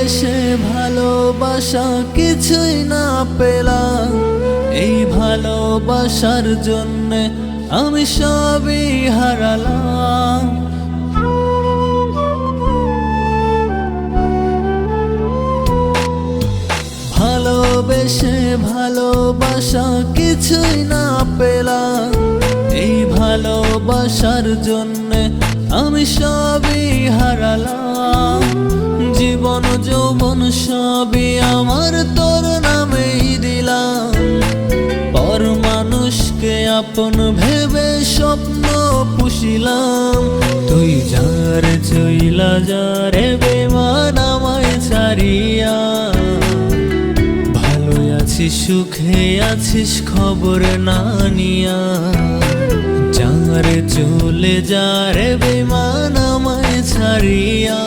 ভালোবেসে ভালোবাসা কিছুই না পেলাম, এই ভালোবাসার জন্যে আমি সবই হারালাম। ভালোবেসে ভালোবাসা কিছুই না পেলাম, এই ভালোবাসার জন্যে আমি সবই হারালাম। জীবন যৌবন সবই আমার তোর নামেই দিলাম, পর মানুষকে আপন ভেবে স্বপ্ন পুষিলাম। তুই যার চইলা যারে বেমান আমায় ছাড়িয়া, ভালো আছিস সুখে আছিস খবর না নিয়া, যারে চলে যারে বেমান আমায় ছাড়িয়া।